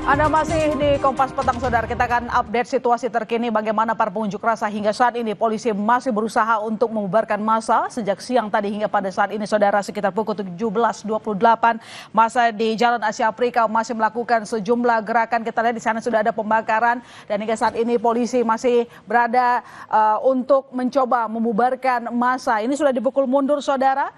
Anda masih di Kompas Petang, Saudara. Kita akan update situasi terkini bagaimana para pengunjuk rasa hingga saat ini. Polisi masih berusaha untuk membubarkan massa sejak siang tadi hingga pada saat ini, Saudara, sekitar pukul 17.28. Massa di Jalan Asia Afrika masih melakukan sejumlah gerakan. Kita lihat di sana sudah ada pembakaran dan hingga saat ini polisi masih berada untuk mencoba membubarkan massa. Ini sudah dipukul mundur, Saudara.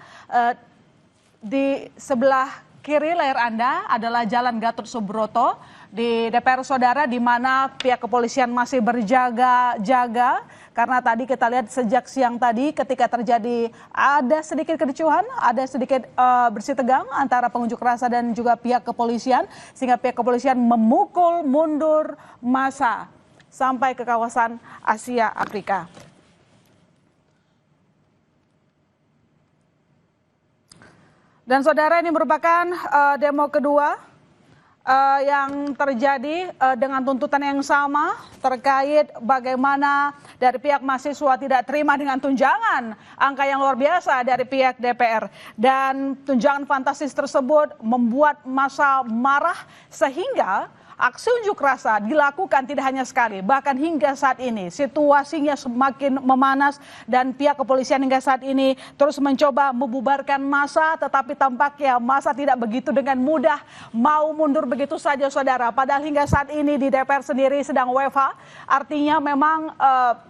Di sebelah kiri layar Anda adalah Jalan Gatot Subroto di DPR, Saudara, di mana pihak kepolisian masih berjaga-jaga karena tadi kita lihat sejak siang tadi ketika terjadi ada sedikit kericuhan, ada sedikit bersih tegang antara pengunjuk rasa dan juga pihak kepolisian sehingga pihak kepolisian memukul mundur massa sampai ke kawasan Asia Afrika. Dan Saudara, ini merupakan demo kedua yang terjadi dengan tuntutan yang sama terkait bagaimana dari pihak mahasiswa tidak terima dengan tunjangan angka yang luar biasa dari pihak DPR. Dan tunjangan fantastis tersebut membuat massa marah sehingga aksi unjuk rasa dilakukan tidak hanya sekali, bahkan hingga saat ini situasinya semakin memanas dan pihak kepolisian hingga saat ini terus mencoba membubarkan massa, tetapi tampaknya massa tidak begitu dengan mudah mau mundur begitu saja, Saudara. Padahal hingga saat ini di DPR sendiri sedang WFH, artinya memang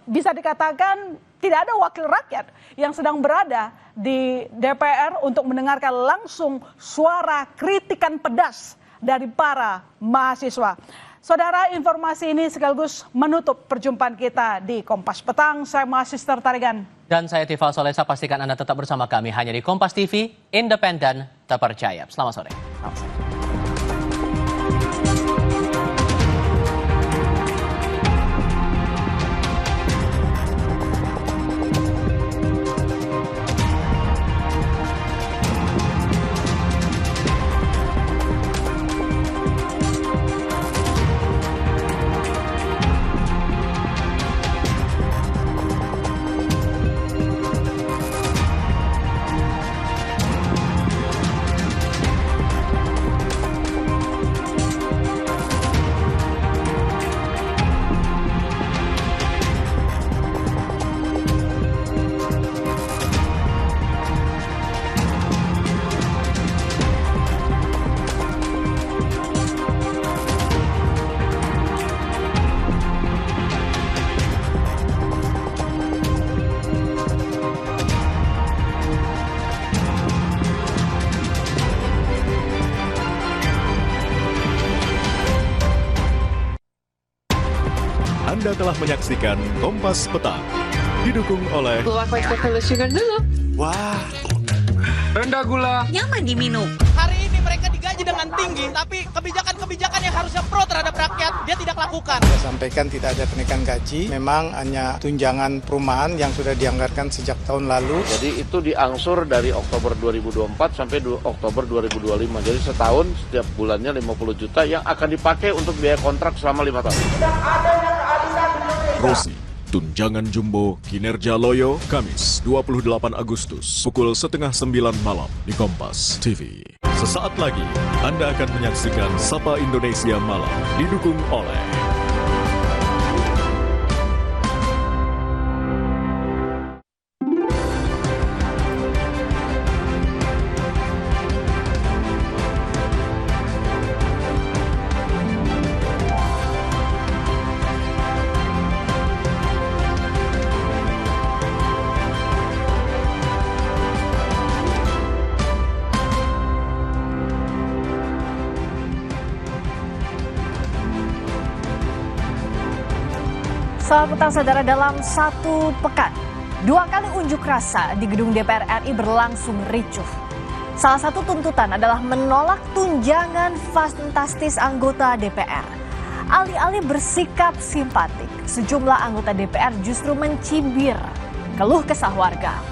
bisa dikatakan tidak ada wakil rakyat yang sedang berada di DPR untuk mendengarkan langsung suara kritikan pedas dari para mahasiswa. Saudara, informasi ini sekaligus menutup perjumpaan kita di Kompas Petang. Saya Mahasiswa Tarigan. Dan saya Tifal Solesa, pastikan Anda tetap bersama kami hanya di Kompas TV, independen, terpercaya. Selamat sore. Selamat sore. Anda telah menyaksikan Kompas Petang, didukung oleh Pakai sugar dulu. Wah, Rendah gula. Nyaman diminum. Hari ini mereka digaji dengan tinggi, tapi kebijakan-kebijakan yang harusnya pro terhadap rakyat, dia tidak lakukan. Saya sampaikan tidak ada kenaikan gaji, memang hanya tunjangan perumahan yang sudah dianggarkan sejak tahun lalu. Jadi itu diangsur dari Oktober 2024 sampai Oktober 2025. Jadi setahun setiap bulannya 50 juta yang akan dipakai untuk biaya kontrak selama 5 tahun. Rosi, tunjangan jumbo kinerja loyo, Kamis 28 Agustus pukul 8:30 malam di Kompas TV. Sesaat lagi Anda akan menyaksikan Sapa Indonesia Malam, didukung oleh Selamat petang, Saudara. Dalam satu pekan, 2 kali unjuk rasa di gedung DPR RI berlangsung ricuh. Salah satu tuntutan adalah menolak tunjangan fantastis anggota DPR. Alih-alih bersikap simpatik, sejumlah anggota DPR justru mencibir keluh kesah warga.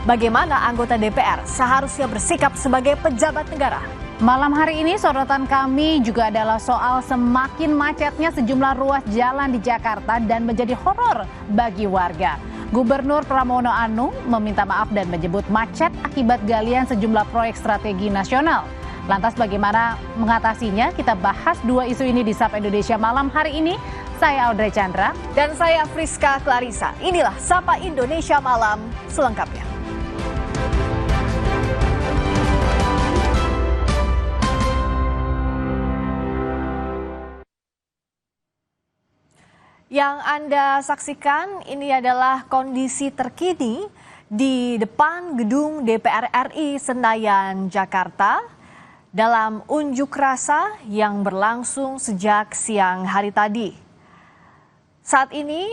Bagaimana anggota DPR seharusnya bersikap sebagai pejabat negara? Malam hari ini sorotan kami juga adalah soal semakin macetnya sejumlah ruas jalan di Jakarta dan menjadi horor bagi warga. Gubernur Pramono Anung meminta maaf dan menyebut macet akibat galian sejumlah proyek strategi nasional. Lantas bagaimana mengatasinya? Kita bahas dua isu ini di Sapa Indonesia Malam hari ini. Saya Audrey Chandra. Dan saya Friska Clarissa. Inilah Sapa Indonesia Malam selengkapnya. Yang Anda saksikan ini adalah kondisi terkini di depan gedung DPR RI Senayan, Jakarta dalam unjuk rasa yang berlangsung sejak siang hari tadi. Saat ini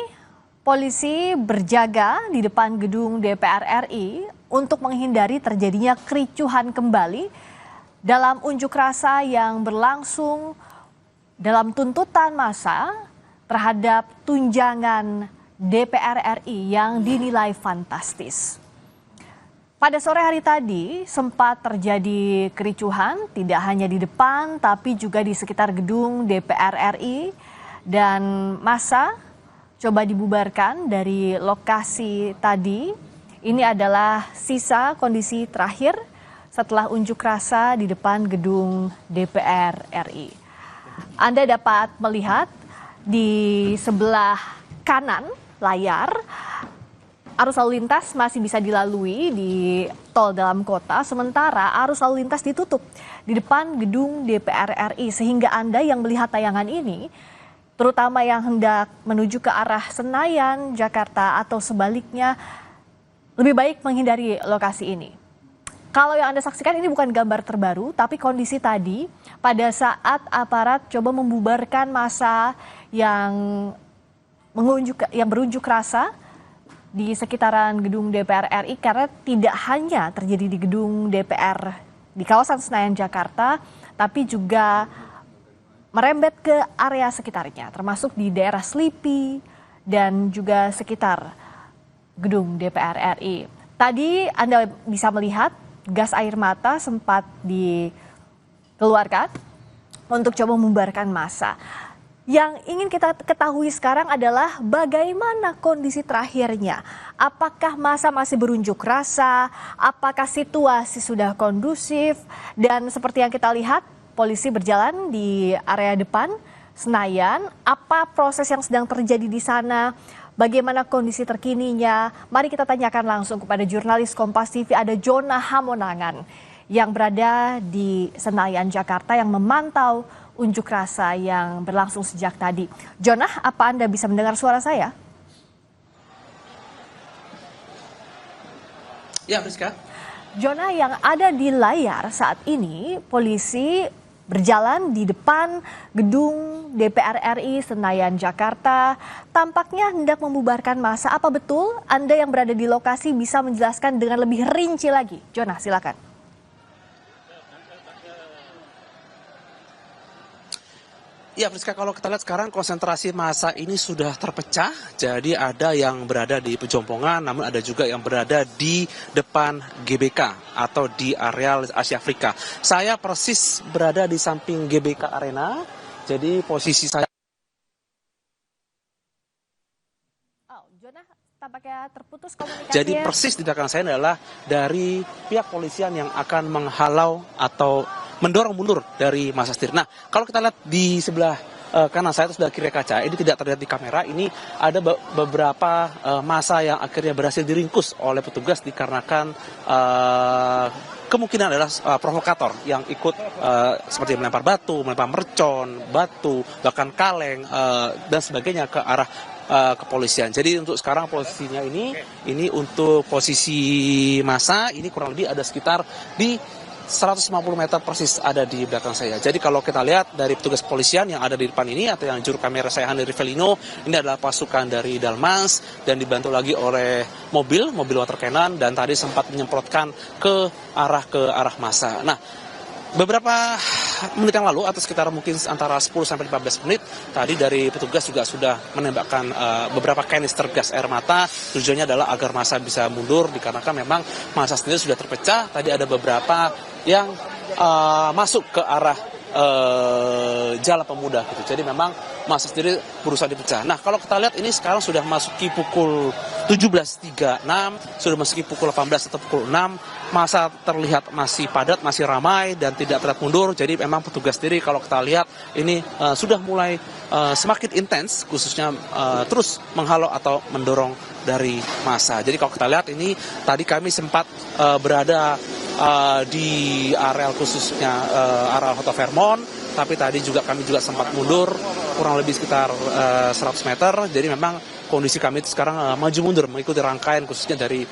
polisi berjaga di depan gedung DPR RI untuk menghindari terjadinya kericuhan kembali dalam unjuk rasa yang berlangsung dalam tuntutan massa terhadap tunjangan DPR RI yang dinilai fantastis. Pada sore hari tadi sempat terjadi kericuhan tidak hanya di depan tapi juga di sekitar gedung DPR RI dan massa coba dibubarkan dari lokasi tadi. Ini adalah sisa kondisi terakhir setelah unjuk rasa di depan gedung DPR RI. Anda dapat melihat di sebelah kanan layar, arus lalu lintas masih bisa dilalui di tol dalam kota, sementara arus lalu lintas ditutup di depan gedung DPR RI. Sehingga Anda yang melihat tayangan ini, terutama yang hendak menuju ke arah Senayan, Jakarta atau sebaliknya, lebih baik menghindari lokasi ini. Kalau yang Anda saksikan ini bukan gambar terbaru, tapi kondisi tadi pada saat aparat coba membubarkan massa yang berunjuk rasa di sekitaran gedung DPR RI, karena tidak hanya terjadi di gedung DPR di kawasan Senayan, Jakarta, tapi juga merembet ke area sekitarnya, termasuk di daerah Selipi dan juga sekitar gedung DPR RI. Tadi Anda bisa melihat gas air mata sempat dikeluarkan untuk coba membubarkan massa. Yang ingin kita ketahui sekarang adalah bagaimana kondisi terakhirnya. Apakah massa masih berunjuk rasa? Apakah situasi sudah kondusif? Dan seperti yang kita lihat, polisi berjalan di area depan Senayan. Apa proses yang sedang terjadi di sana? Bagaimana kondisi terkininya? Mari kita tanyakan langsung kepada jurnalis Kompas TV, ada Jonah Hamonangan yang berada di Senayan, Jakarta, yang memantau unjuk rasa yang berlangsung sejak tadi. Jonah, apa Anda bisa mendengar suara saya? Ya, Friska. Jonah, yang ada di layar saat ini, polisi berjalan di depan gedung DPR RI Senayan, Jakarta, tampaknya hendak membubarkan massa. Apa betul? Anda yang berada di lokasi bisa menjelaskan dengan lebih rinci lagi. Jonah, silakan. Ya, Friska, kalau kita lihat sekarang konsentrasi massa ini sudah terpecah. Jadi ada yang berada di Pejompongan, namun ada juga yang berada di depan GBK atau di areal Asia Afrika. Saya persis berada di samping GBK Arena. Jadi posisi saya... Jonah, tampaknya terputus komunikasinya. Jadi persis di belakang saya adalah dari pihak polisian yang akan menghalau atau mendorong mundur dari massa sendiri. Nah, kalau kita lihat di sebelah kanan saya, atau sebelah kiri kaca, ini tidak terlihat di kamera, ini ada beberapa massa yang akhirnya berhasil diringkus oleh petugas dikarenakan kemungkinan adalah provokator yang ikut seperti melempar batu, melempar mercon, batu, bahkan kaleng, dan sebagainya ke arah kepolisian. Jadi untuk sekarang posisinya ini untuk posisi massa, ini kurang lebih ada sekitar di 150 meter persis ada di belakang saya. Jadi kalau kita lihat dari petugas kepolisian yang ada di depan ini atau yang juru kamera saya Hani Rivelino, ini adalah pasukan dari Dalmas dan dibantu lagi oleh mobil water cannon dan tadi sempat menyemprotkan ke arah massa. Nah, beberapa menit yang lalu atau sekitar mungkin antara 10 sampai 15 menit tadi dari petugas juga sudah menembakkan beberapa kanister gas air mata. Tujuannya adalah agar massa bisa mundur dikarenakan memang massa sendiri sudah terpecah. Tadi ada beberapa yang masuk ke arah Jalan Pemuda gitu. Jadi memang massa sendiri berusaha dipecah. Nah, kalau kita lihat ini sekarang sudah masuki pukul 17.36, sudah masuki pukul 18 atau pukul 6, massa terlihat masih padat, masih ramai dan tidak terlihat mundur. Jadi memang petugas sendiri kalau kita lihat ini sudah mulai semakin intens, khususnya terus menghalau atau mendorong dari massa. Jadi kalau kita lihat ini tadi kami sempat berada di areal khususnya areal Hotel Fairmont, tapi tadi kami juga sempat mundur kurang lebih sekitar 100 meter. Jadi memang kondisi kami itu sekarang maju mundur mengikuti rangkaian khususnya dari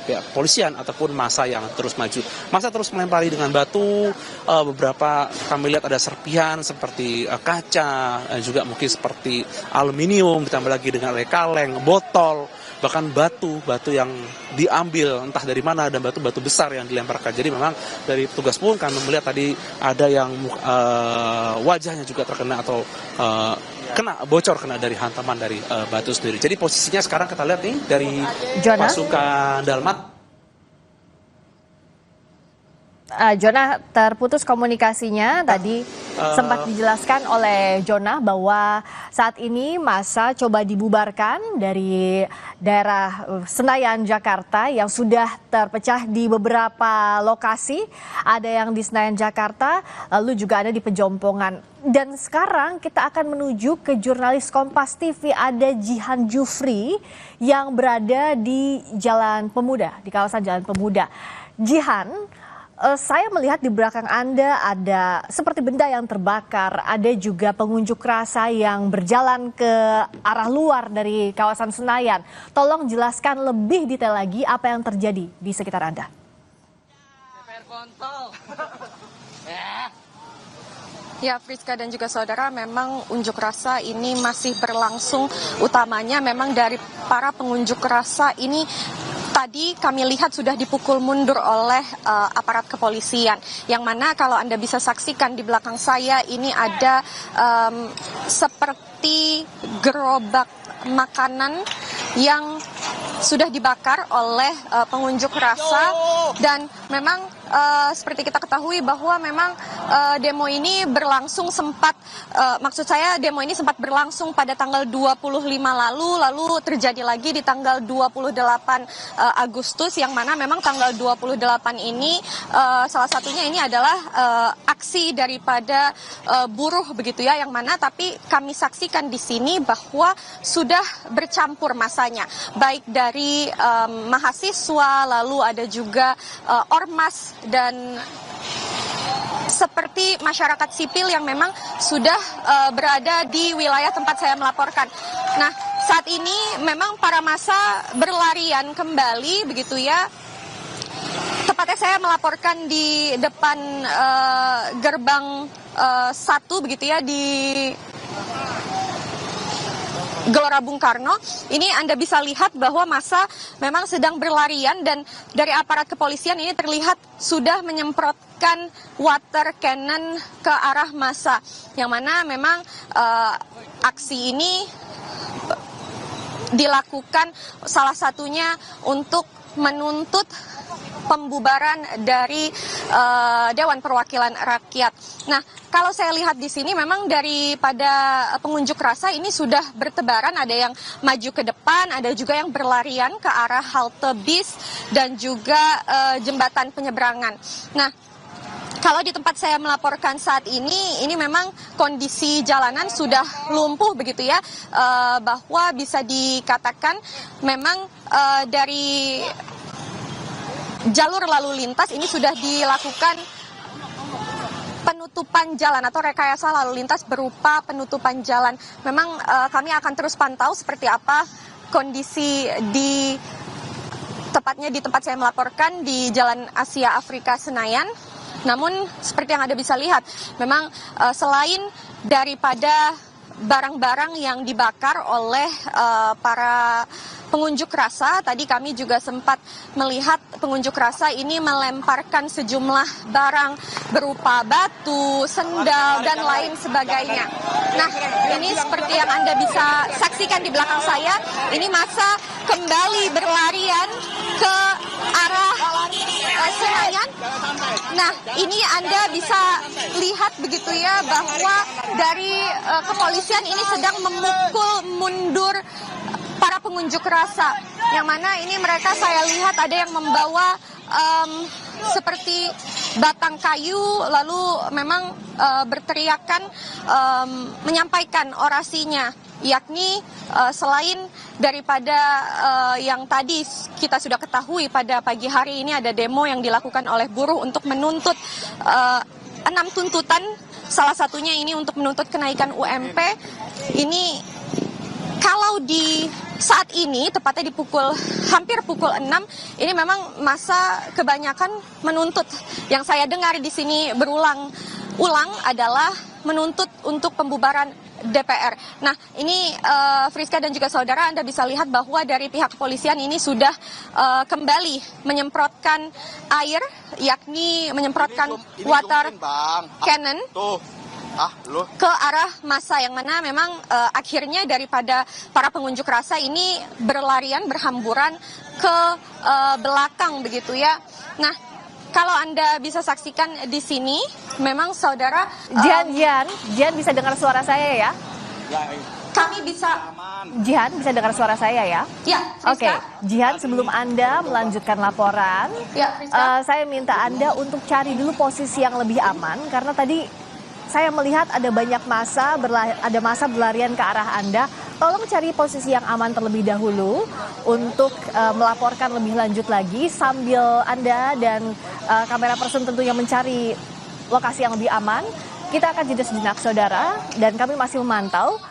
pihak polisian ataupun massa yang terus maju. Massa terus melempari dengan batu, beberapa kami lihat ada serpihan seperti kaca, juga mungkin seperti aluminium, ditambah lagi dengan kaleng, botol, bahkan batu yang diambil entah dari mana, dan batu-batu besar yang dilemparkan. Jadi memang dari petugas pun kami melihat tadi ada yang wajahnya juga terkena atau bocor dari hantaman dari batu sendiri. Jadi posisinya sekarang kita lihat nih dari pasukan Dalmat. Jona, terputus komunikasinya tadi. Sempat dijelaskan oleh Jona bahwa saat ini massa coba dibubarkan dari daerah Senayan, Jakarta yang sudah terpecah di beberapa lokasi. Ada yang di Senayan, Jakarta, lalu juga ada di Pejompongan. Dan sekarang kita akan menuju ke jurnalis Kompas TV, ada Jihan Jufri yang berada di Jalan Pemuda, di kawasan Jalan Pemuda. Jihan, saya melihat di belakang Anda ada seperti benda yang terbakar, ada juga pengunjuk rasa yang berjalan ke arah luar dari kawasan Senayan. Tolong jelaskan lebih detail lagi apa yang terjadi di sekitar Anda. Ya, Friska dan juga saudara, memang unjuk rasa ini masih berlangsung. Utamanya memang dari para pengunjuk rasa ini tadi kami lihat sudah dipukul mundur oleh aparat kepolisian. Yang mana kalau Anda bisa saksikan di belakang saya ini ada seperti gerobak makanan yang sudah dibakar oleh pengunjuk rasa. Dan memang seperti kita ketahui bahwa memang demo ini berlangsung demo ini sempat berlangsung pada tanggal 25 lalu terjadi lagi di tanggal 28 Agustus, yang mana memang tanggal 28 ini salah satunya ini adalah aksi daripada buruh begitu ya, yang mana tapi kami saksikan di sini bahwa sudah bercampur masanya, baik dari mahasiswa, lalu ada juga ormas dan seperti masyarakat sipil yang memang sudah berada di wilayah tempat saya melaporkan. Nah, saat ini memang para massa berlarian kembali begitu ya. Tepatnya saya melaporkan di depan gerbang 1 begitu ya, di Gelora Bung Karno. Ini Anda bisa lihat bahwa massa memang sedang berlarian, dan dari aparat kepolisian ini terlihat sudah menyemprotkan water cannon ke arah massa, yang mana memang aksi ini dilakukan salah satunya untuk menuntut pembubaran dari Dewan Perwakilan Rakyat. Nah, kalau saya lihat di sini memang daripada pengunjuk rasa ini sudah bertebaran, ada yang maju ke depan, ada juga yang berlarian ke arah halte bis dan juga jembatan penyeberangan. Nah, kalau di tempat saya melaporkan saat ini memang kondisi jalanan sudah lumpuh begitu ya, bahwa bisa dikatakan memang dari jalur lalu lintas ini sudah dilakukan penutupan jalan atau rekayasa lalu lintas berupa penutupan jalan. Memang kami akan terus pantau seperti apa kondisi tepatnya di tempat saya melaporkan di Jalan Asia Afrika Senayan. Namun seperti yang Anda bisa lihat, memang selain daripada barang-barang yang dibakar oleh para pengunjuk rasa, tadi kami juga sempat melihat pengunjuk rasa ini melemparkan sejumlah barang berupa batu, sendal, dan lain sebagainya. Nah, ini seperti yang Anda bisa saksikan di belakang saya, ini massa kembali berlarian ke arah Senayan Nah, ini Anda bisa lihat begitu ya bahwa dari kepolisian ini sedang memukul mundur para pengunjuk rasa. Yang mana ini mereka saya lihat ada yang membawa seperti batang kayu lalu memang berteriakan menyampaikan orasinya, yakni selain daripada yang tadi kita sudah ketahui pada pagi hari ini ada demo yang dilakukan oleh buruh untuk menuntut 6 tuntutan, salah satunya ini untuk menuntut kenaikan UMP. Ini kalau di saat ini, tepatnya di hampir pukul 6, ini memang masa kebanyakan menuntut. Yang saya dengar di sini berulang-ulang adalah menuntut untuk pembubaran DPR. Nah, ini Friska dan juga saudara, Anda bisa lihat bahwa dari pihak kepolisian ini sudah kembali menyemprotkan air, yakni menyemprotkan water cannon ke arah massa, yang mana memang akhirnya daripada para pengunjuk rasa ini berlarian, berhamburan ke belakang begitu ya. Nah, kalau Anda bisa saksikan di sini, memang saudara Jihan bisa dengar suara saya ya? Kami bisa. Jihan bisa dengar suara saya ya? Ya, Oke, Jihan, sebelum Anda melanjutkan laporan, ya, saya minta Anda untuk cari dulu posisi yang lebih aman, karena tadi saya melihat ada banyak massa berlarian ke arah Anda. Tolong cari posisi yang aman terlebih dahulu untuk melaporkan lebih lanjut lagi sambil Anda dan kamera person tentunya mencari lokasi yang lebih aman. Kita akan jeda sejenak saudara, dan kami masih memantau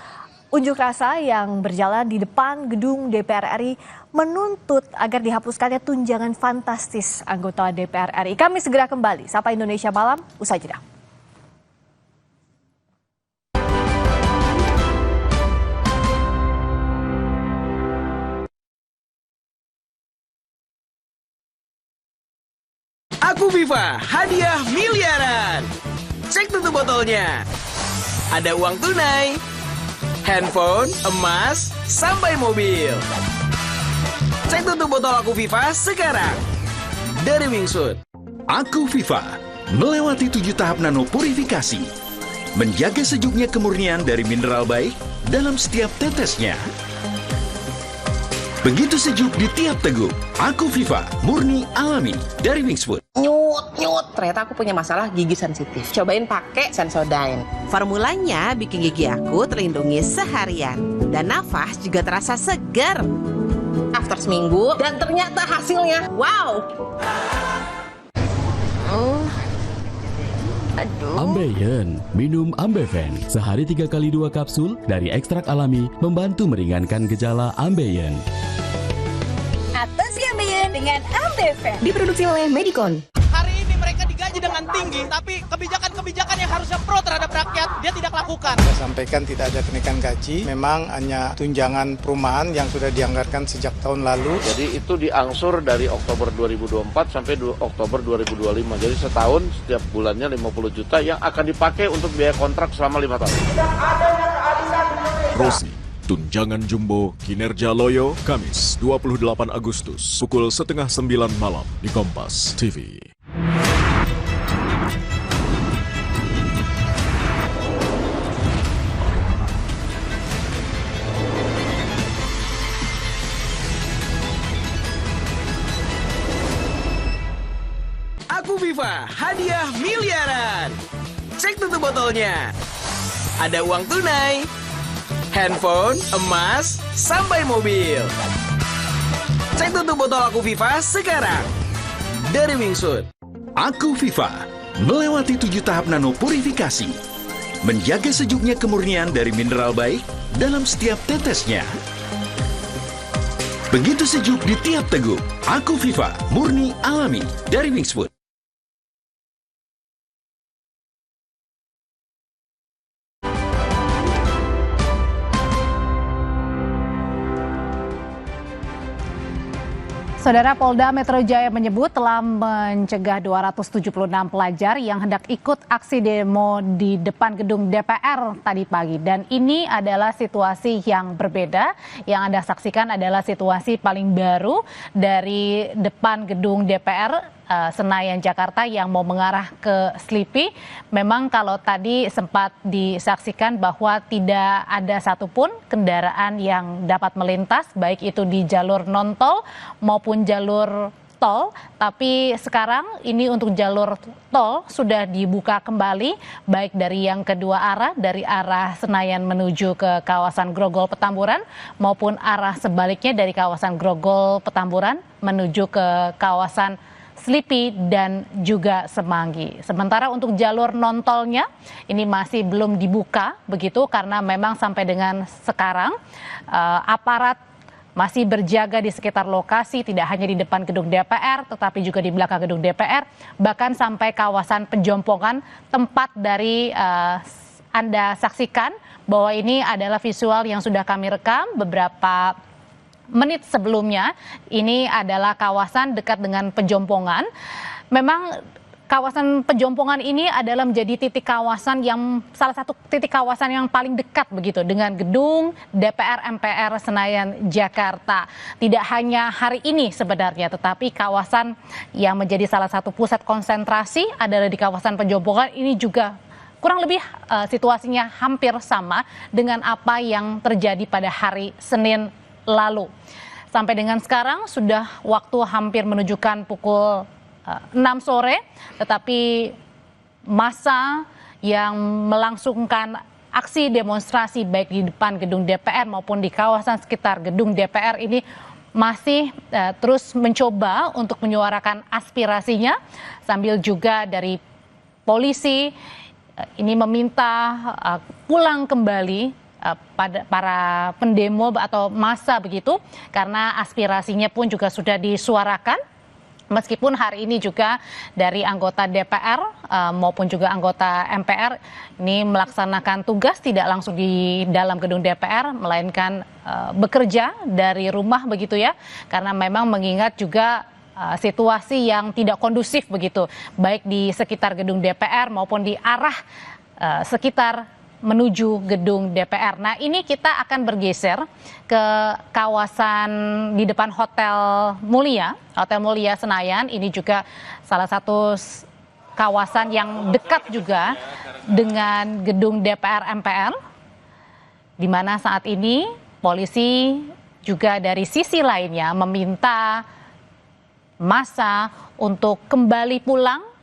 unjuk rasa yang berjalan di depan gedung DPR RI menuntut agar dihapuskannya tunjangan fantastis anggota DPR RI. Kami segera kembali. Sapa Indonesia Malam, usai jeda. Aku Viva, hadiah miliaran. Cek tutup botolnya. Ada uang tunai, handphone, emas, sampai mobil. Cek tutup botol Aku Viva sekarang. Dari Wingsuit. Aku Viva melewati 7 tahap nano purifikasi, menjaga sejuknya kemurnian dari mineral baik dalam setiap tetesnya. Begitu sejuk di tiap teguk. Aku Viva, murni alami dari Wingsuit. Nyut, ternyata aku punya masalah gigi sensitif. Cobain pakai Sensodyne. Formulanya bikin gigi aku terlindungi seharian. Dan nafas juga terasa segar. After seminggu, dan ternyata hasilnya, wow. Ambeien, minum Ambeven. Sehari 3 kali 2 kapsul dari ekstrak alami membantu meringankan gejala Ambeien. Atasi Ambeien dengan Ambeven. Diproduksi oleh Medicon. Hari ini mereka digaji dengan tinggi, tapi kebijakan-kebijakan yang harusnya pro terhadap rakyat, dia tidak lakukan. Saya sampaikan tidak ada kenaikan gaji, memang hanya tunjangan perumahan yang sudah dianggarkan sejak tahun lalu. Jadi itu diangsur dari Oktober 2024 sampai Oktober 2025. Jadi setahun setiap bulannya 50 juta yang akan dipakai untuk biaya kontrak selama 5 tahun. Rosi, tunjangan jumbo kinerja loyo, Kamis 28 Agustus pukul 8:30 malam di Kompas TV. Aku Viva, hadiah miliaran. Cek tutup botolnya. Ada uang tunai, handphone, emas, sampai mobil. Cek tutup botol Aku Viva sekarang. Dari Wingsuit. Aku Viva melewati 7 tahap nano purifikasi, menjaga sejuknya kemurnian dari mineral baik dalam setiap tetesnya. Begitu sejuk di tiap teguk. Aku Viva, murni alami dari Wingsuit. Saudara, Polda Metro Jaya menyebut telah mencegah 276 pelajar yang hendak ikut aksi demo di depan gedung DPR tadi pagi. Dan ini adalah situasi yang berbeda. Yang Anda saksikan adalah situasi paling baru dari depan gedung DPR. Senayan Jakarta yang mau mengarah ke Slipi. Memang kalau tadi sempat disaksikan bahwa tidak ada satupun kendaraan yang dapat melintas, baik itu di jalur non-tol maupun jalur tol. Tapi sekarang ini untuk jalur tol sudah dibuka kembali, baik dari yang kedua arah, dari arah Senayan menuju ke kawasan Grogol Petamburan maupun arah sebaliknya dari kawasan Grogol Petamburan menuju ke kawasan Slipi dan juga Semanggi. Sementara untuk jalur non-tolnya ini masih belum dibuka begitu karena memang sampai dengan sekarang aparat masih berjaga di sekitar lokasi, tidak hanya di depan gedung DPR tetapi juga di belakang gedung DPR, bahkan sampai kawasan Penjompongan, tempat dari Anda saksikan bahwa ini adalah visual yang sudah kami rekam beberapa menit sebelumnya. Ini adalah kawasan dekat dengan Penjompongan. Memang kawasan Penjompongan ini adalah menjadi titik kawasan yang salah satu titik kawasan yang paling dekat begitu dengan gedung DPR MPR Senayan Jakarta. Tidak hanya hari ini sebenarnya, tetapi kawasan yang menjadi salah satu pusat konsentrasi adalah di kawasan Penjompongan. Ini juga kurang lebih situasinya hampir sama dengan apa yang terjadi pada hari Senin lalu. Sampai dengan sekarang sudah waktu hampir menunjukkan pukul 6 sore, tetapi massa yang melangsungkan aksi demonstrasi baik di depan gedung DPR maupun di kawasan sekitar gedung DPR ini masih terus mencoba untuk menyuarakan aspirasinya, sambil juga dari polisi ini meminta pulang kembali pada para pendemo atau massa begitu, karena aspirasinya pun juga sudah disuarakan. Meskipun hari ini juga dari anggota DPR maupun juga anggota MPR ini melaksanakan tugas tidak langsung di dalam gedung DPR, melainkan bekerja dari rumah begitu ya, karena memang mengingat juga situasi yang tidak kondusif begitu, baik di sekitar gedung DPR maupun di arah sekitar menuju gedung DPR. Nah, ini kita akan bergeser ke kawasan di depan Hotel Mulia Senayan. Ini juga salah satu kawasan yang dekat juga dengan gedung DPR MPR, di mana saat ini polisi juga dari sisi lainnya meminta massa untuk kembali pulang,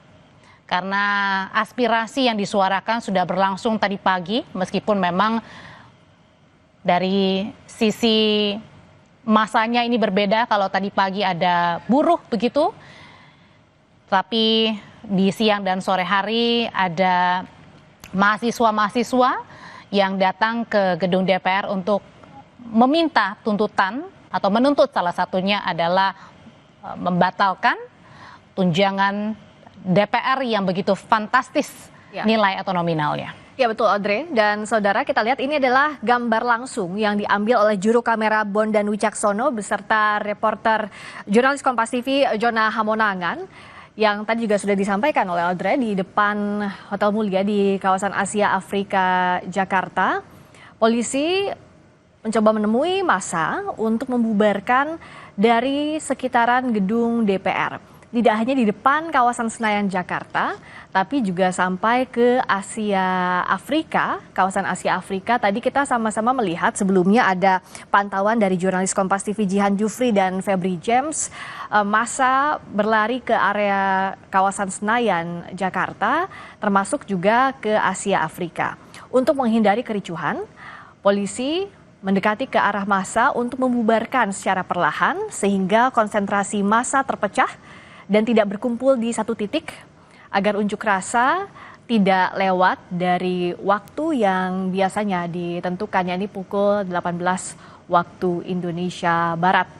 karena aspirasi yang disuarakan sudah berlangsung tadi pagi, meskipun memang dari sisi masanya ini berbeda. Kalau tadi pagi ada buruh begitu, tapi di siang dan sore hari ada mahasiswa-mahasiswa yang datang ke gedung DPR untuk meminta tuntutan atau menuntut, salah satunya adalah membatalkan tunjangan DPR yang begitu fantastis nilai atau nominalnya. Ya betul Audrey, dan saudara kita lihat ini adalah gambar langsung yang diambil oleh juru kamera Bondan Wicaksono beserta reporter jurnalis Kompas TV Jona Hamonangan, yang tadi juga sudah disampaikan oleh Audrey di depan Hotel Mulia di kawasan Asia Afrika Jakarta. Polisi mencoba menemui massa untuk membubarkan dari sekitaran gedung DPR. Tidak hanya di depan kawasan Senayan Jakarta, tapi juga sampai ke Asia Afrika, kawasan Asia Afrika. Tadi kita sama-sama melihat sebelumnya ada pantauan dari jurnalis Kompas TV Jihan Jufri dan Febri James. Massa berlari ke area kawasan Senayan Jakarta, termasuk juga ke Asia Afrika. Untuk menghindari kericuhan, polisi mendekati ke arah massa untuk membubarkan secara perlahan sehingga konsentrasi massa terpecah dan tidak berkumpul di satu titik, agar unjuk rasa tidak lewat dari waktu yang biasanya ditentukannya, ini pukul 18 waktu Indonesia Barat.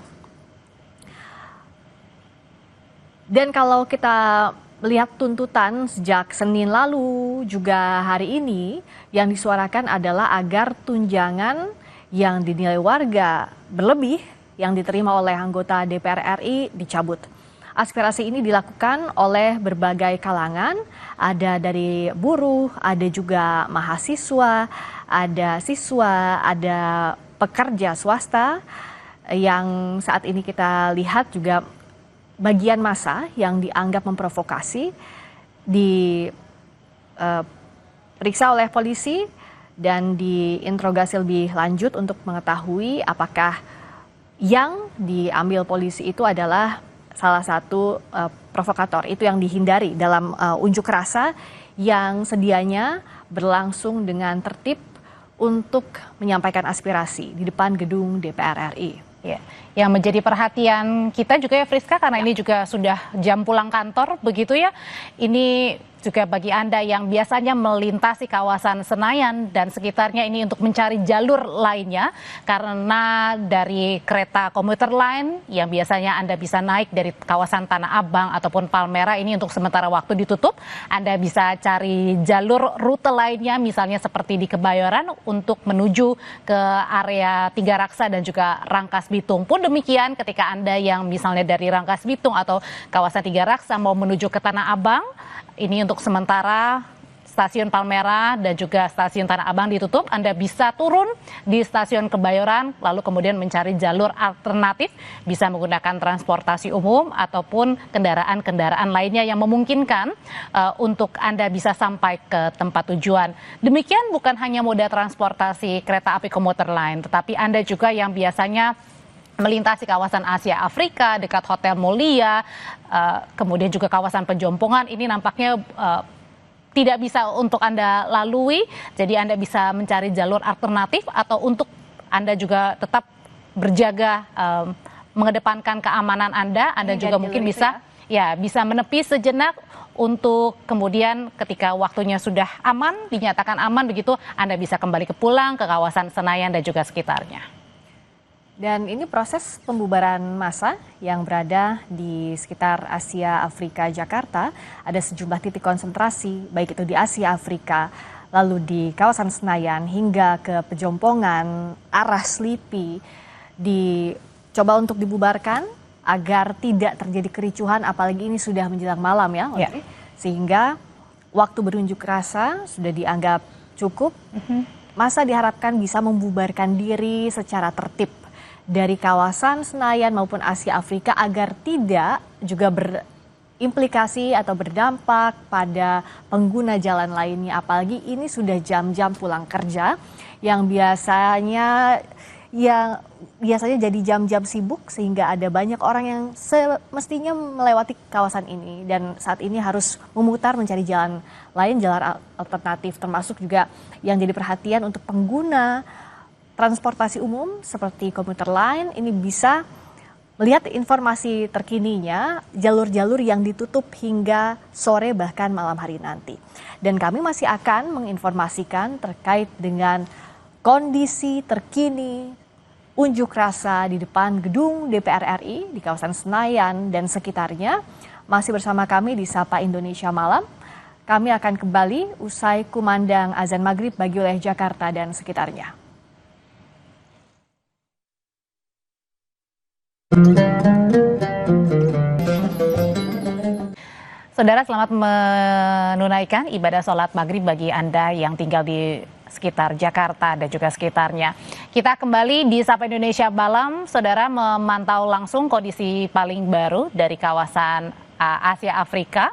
Dan kalau kita melihat tuntutan sejak Senin lalu juga hari ini, yang disuarakan adalah agar tunjangan yang dinilai warga berlebih yang diterima oleh anggota DPR RI dicabut. Aspirasi ini dilakukan oleh berbagai kalangan, ada dari buruh, ada juga mahasiswa, ada siswa, ada pekerja swasta yang saat ini kita lihat juga bagian massa yang dianggap memprovokasi diperiksa oleh polisi dan diinterogasi lebih lanjut untuk mengetahui apakah yang diambil polisi itu adalah salah satu provokator. Itu yang dihindari dalam unjuk rasa yang sedianya berlangsung dengan tertib untuk menyampaikan aspirasi di depan gedung DPR RI. Ya, yang menjadi perhatian kita juga ya Friska, karena ini juga sudah jam pulang kantor begitu ya. Ini juga bagi Anda yang biasanya melintasi kawasan Senayan dan sekitarnya ini untuk mencari jalur lainnya, karena dari kereta komuter lain yang biasanya Anda bisa naik dari kawasan Tanah Abang ataupun Palmerah ini untuk sementara waktu ditutup. Anda bisa cari jalur rute lainnya misalnya seperti di Kebayoran untuk menuju ke area Tiga Raksa dan juga Rangkas Bitung. Pun demikian ketika Anda yang misalnya dari Rangkas Bitung atau kawasan Tiga Raksa mau menuju ke Tanah Abang, ini untuk sementara stasiun Palmerah dan juga stasiun Tanah Abang ditutup. Anda bisa turun di stasiun Kebayoran lalu kemudian mencari jalur alternatif, bisa menggunakan transportasi umum ataupun kendaraan-kendaraan lainnya yang memungkinkan untuk Anda bisa sampai ke tempat tujuan. Demikian bukan hanya moda transportasi kereta api komuter lain, tetapi Anda juga yang biasanya melintasi kawasan Asia Afrika dekat Hotel Mulia, kemudian juga kawasan Pejompongan, ini nampaknya tidak bisa untuk Anda lalui, jadi Anda bisa mencari jalur alternatif atau untuk Anda juga tetap berjaga mengedepankan keamanan Anda juga mungkin bisa bisa menepi sejenak untuk kemudian ketika waktunya sudah aman, dinyatakan aman begitu, Anda bisa kembali pulang ke kawasan Senayan dan juga sekitarnya. Dan ini proses pembubaran massa yang berada di sekitar Asia Afrika Jakarta. Ada sejumlah titik konsentrasi, baik itu di Asia Afrika, lalu di kawasan Senayan hingga ke Pejompongan, arah Slipi, dicoba untuk dibubarkan agar tidak terjadi kericuhan, apalagi ini sudah menjelang malam ya, Menteri. Sehingga waktu berunjuk rasa sudah dianggap cukup. Massa diharapkan bisa membubarkan diri secara tertib dari kawasan Senayan maupun Asia Afrika agar tidak juga berimplikasi atau berdampak pada pengguna jalan lainnya. Apalagi ini sudah jam-jam pulang kerja yang biasanya jadi jam-jam sibuk, sehingga ada banyak orang yang semestinya melewati kawasan ini dan saat ini harus memutar mencari jalan lain, jalan alternatif, termasuk juga yang jadi perhatian untuk pengguna transportasi umum seperti komuter lain ini bisa melihat informasi terkininya, jalur-jalur yang ditutup hingga sore bahkan malam hari nanti. Dan kami masih akan menginformasikan terkait dengan kondisi terkini unjuk rasa di depan gedung DPR RI di kawasan Senayan dan sekitarnya. Masih bersama kami di Sapa Indonesia Malam. Kami akan kembali usai kumandang azan maghrib bagi wilayah Jakarta dan sekitarnya. Saudara, selamat menunaikan ibadah sholat maghrib bagi Anda yang tinggal di sekitar Jakarta dan juga sekitarnya. Kita kembali di Sapa Indonesia Malam, saudara, memantau langsung kondisi paling baru dari kawasan Asia Afrika,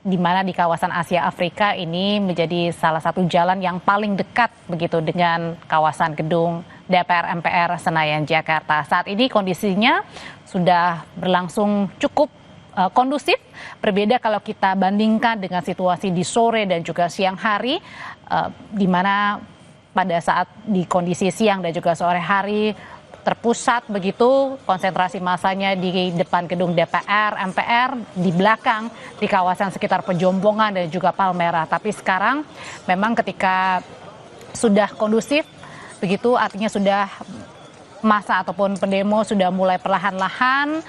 di mana di kawasan Asia Afrika ini menjadi salah satu jalan yang paling dekat begitu dengan kawasan gedung DPR MPR Senayan Jakarta. Saat ini kondisinya sudah berlangsung cukup kondusif, berbeda kalau kita bandingkan dengan situasi di sore dan juga siang hari, di mana pada saat di kondisi siang dan juga sore hari terpusat begitu konsentrasi massanya di depan gedung DPR, MPR, di belakang di kawasan sekitar Pejompongan dan juga Palmerah. Tapi sekarang memang ketika sudah kondusif begitu, artinya sudah massa ataupun pendemo sudah mulai perlahan-lahan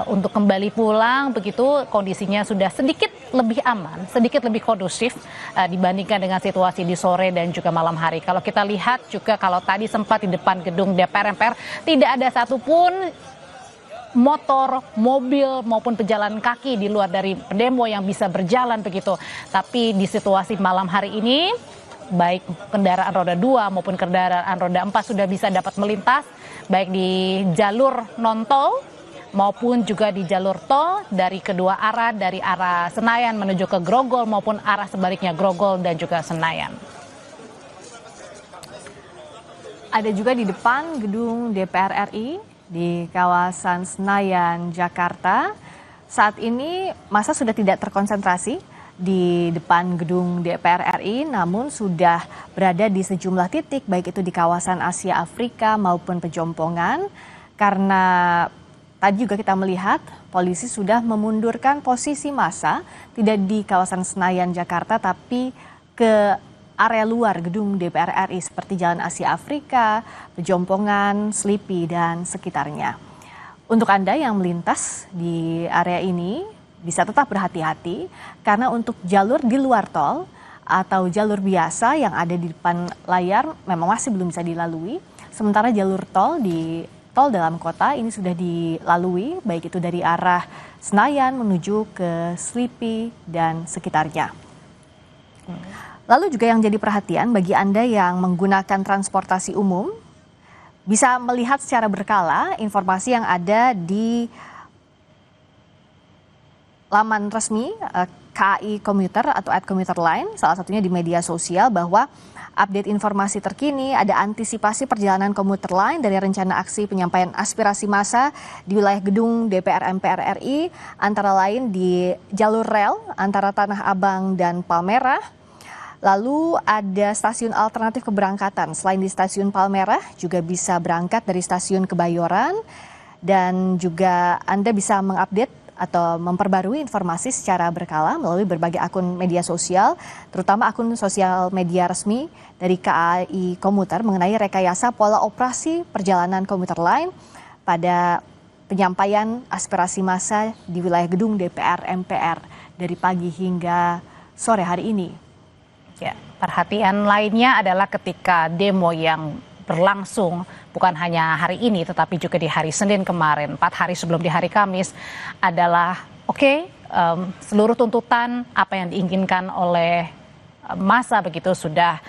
untuk kembali pulang begitu, kondisinya sudah sedikit lebih aman, sedikit lebih kondusif dibandingkan dengan situasi di sore dan juga malam hari. Kalau kita lihat juga kalau tadi sempat di depan gedung DPR MPR tidak ada satupun motor, mobil maupun pejalan kaki di luar dari pendemo yang bisa berjalan begitu. Tapi di situasi malam hari ini baik kendaraan roda 2 maupun kendaraan roda 4 sudah bisa dapat melintas baik di jalur non-tol maupun juga di jalur tol dari kedua arah, dari arah Senayan menuju ke Grogol maupun arah sebaliknya Grogol dan juga Senayan. Ada juga di depan gedung DPR RI di kawasan Senayan, Jakarta. Saat ini massa sudah tidak terkonsentrasi di depan gedung DPR RI, namun sudah berada di sejumlah titik, baik itu di kawasan Asia Afrika maupun Pejompongan, karena tadi juga kita melihat polisi sudah memundurkan posisi massa, tidak di kawasan Senayan, Jakarta, tapi ke area luar gedung DPR RI seperti Jalan Asia Afrika, Pejompongan, Slipi, dan sekitarnya. Untuk Anda yang melintas di area ini, bisa tetap berhati-hati karena untuk jalur di luar tol atau jalur biasa yang ada di depan layar memang masih belum bisa dilalui. Sementara jalur tol di tol dalam kota ini sudah dilalui, baik itu dari arah Senayan menuju ke Slipi dan sekitarnya. Lalu juga yang jadi perhatian bagi Anda yang menggunakan transportasi umum, bisa melihat secara berkala informasi yang ada di laman resmi KAI Komuter atau @Komuter Line, salah satunya di media sosial, bahwa update informasi terkini ada antisipasi perjalanan komuter lain dari rencana aksi penyampaian aspirasi massa di wilayah gedung DPR MPR RI, antara lain di jalur rel antara Tanah Abang dan Palmerah. Lalu ada stasiun alternatif keberangkatan, selain di stasiun Palmerah juga bisa berangkat dari stasiun Kebayoran, dan juga Anda bisa mengupdate atau memperbarui informasi secara berkala melalui berbagai akun media sosial, terutama akun sosial media resmi dari KAI Komuter mengenai rekayasa pola operasi perjalanan komuter lain pada penyampaian aspirasi massa di wilayah gedung DPR MPR dari pagi hingga sore hari ini. Ya, perhatian lainnya adalah ketika demo yang berlangsung bukan hanya hari ini tetapi juga di hari Senin kemarin, 4 hari sebelum di hari Kamis, adalah seluruh tuntutan apa yang diinginkan oleh massa begitu sudah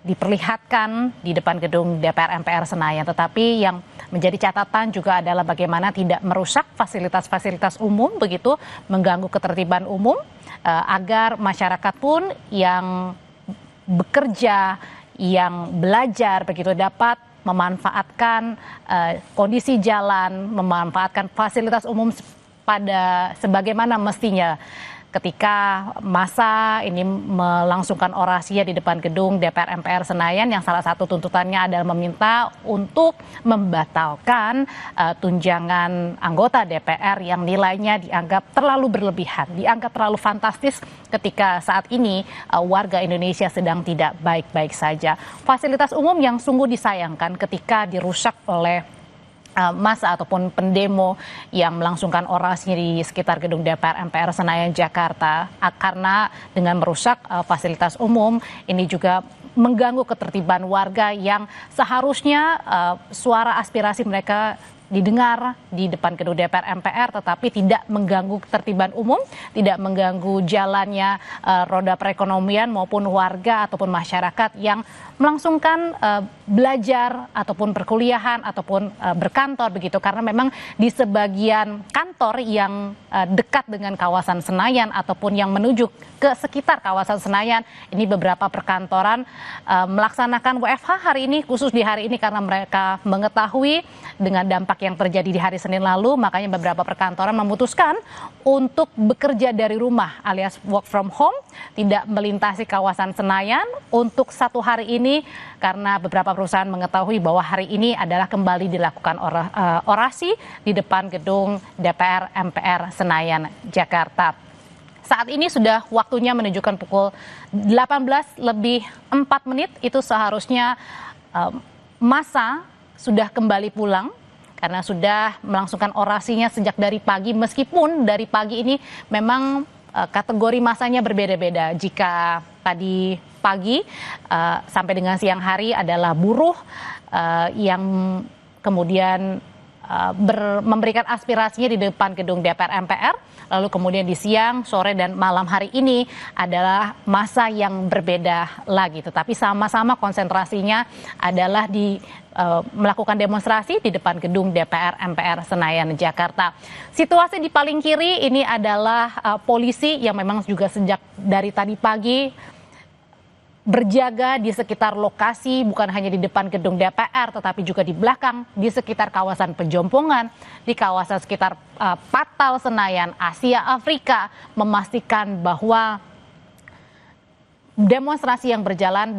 diperlihatkan di depan gedung DPR MPR Senayan. Tetapi yang menjadi catatan juga adalah bagaimana tidak merusak fasilitas-fasilitas umum begitu, mengganggu ketertiban umum, agar masyarakat pun yang bekerja, yang belajar begitu dapat memanfaatkan kondisi jalan, memanfaatkan fasilitas umum pada sebagaimana mestinya. Ketika massa ini melangsungkan orasinya di depan gedung DPR MPR Senayan, yang salah satu tuntutannya adalah meminta untuk membatalkan tunjangan anggota DPR yang nilainya dianggap terlalu berlebihan, dianggap terlalu fantastis ketika saat ini warga Indonesia sedang tidak baik-baik saja. Fasilitas umum yang sungguh disayangkan ketika dirusak oleh massa ataupun pendemo yang melangsungkan orasinya di sekitar gedung DPR MPR Senayan, Jakarta, karena dengan merusak fasilitas umum ini juga mengganggu ketertiban warga yang seharusnya suara aspirasi mereka didengar di depan gedung DPR MPR, tetapi tidak mengganggu ketertiban umum, tidak mengganggu jalannya roda perekonomian maupun warga ataupun masyarakat yang melangsungkan belajar ataupun perkuliahan ataupun berkantor begitu, karena memang di sebagian kantor yang dekat dengan kawasan Senayan ataupun yang menuju ke sekitar kawasan Senayan ini beberapa perkantoran melaksanakan WFH hari ini, khusus di hari ini karena mereka mengetahui dengan dampak yang terjadi di hari Senin lalu, makanya beberapa perkantoran memutuskan untuk bekerja dari rumah alias work from home, tidak melintasi kawasan Senayan untuk 1 hari ini karena beberapa perusahaan mengetahui bahwa hari ini adalah kembali dilakukan orasi di depan gedung DPR MPR Senayan, Jakarta. Saat ini sudah waktunya menunjukkan pukul 18:04, itu seharusnya massa sudah kembali pulang karena sudah melangsungkan orasinya sejak dari pagi, meskipun dari pagi ini memang kategori massanya berbeda-beda. Jika tadi pagi sampai dengan siang hari adalah buruh yang kemudian memberikan aspirasinya di depan gedung DPR MPR. Lalu kemudian di siang, sore, dan malam hari ini adalah masa yang berbeda lagi. Tetapi sama-sama konsentrasinya adalah melakukan demonstrasi di depan gedung DPR MPR Senayan, Jakarta. Situasi di paling kiri ini adalah polisi yang memang juga sejak dari tadi pagi berjaga di sekitar lokasi, bukan hanya di depan gedung DPR, tetapi juga di belakang, di sekitar kawasan Pejompongan, di kawasan sekitar Patal Senayan, Asia Afrika, memastikan bahwa demonstrasi yang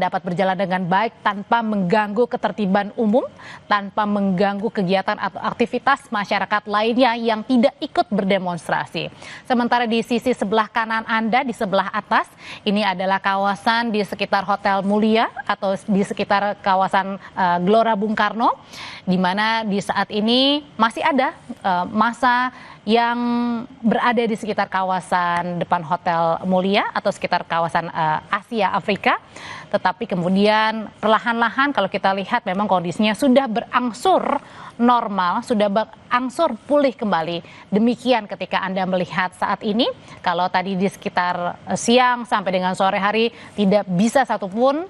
dapat berjalan dengan baik tanpa mengganggu ketertiban umum, tanpa mengganggu kegiatan atau aktivitas masyarakat lainnya yang tidak ikut berdemonstrasi. Sementara di sisi sebelah kanan Anda, di sebelah atas, ini adalah kawasan di sekitar Hotel Mulia atau di sekitar kawasan Gelora Bung Karno, di mana di saat ini masih ada massa yang berada di sekitar kawasan depan Hotel Mulia atau sekitar kawasan Asia Afrika. Tetapi kemudian perlahan-lahan kalau kita lihat memang kondisinya sudah berangsur normal, sudah berangsur pulih kembali. Demikian ketika Anda melihat saat ini, kalau tadi di sekitar siang sampai dengan sore hari tidak bisa satupun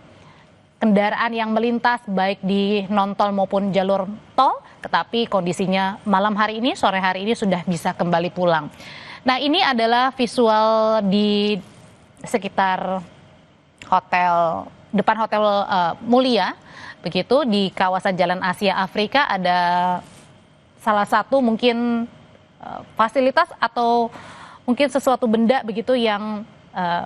kendaraan yang melintas baik di non-tol maupun jalur tol, tetapi kondisinya malam hari ini, sore hari ini sudah bisa kembali pulang. Nah, ini adalah visual di sekitar depan Hotel Mulia, begitu di kawasan Jalan Asia Afrika. Ada salah satu mungkin fasilitas atau mungkin sesuatu benda begitu yang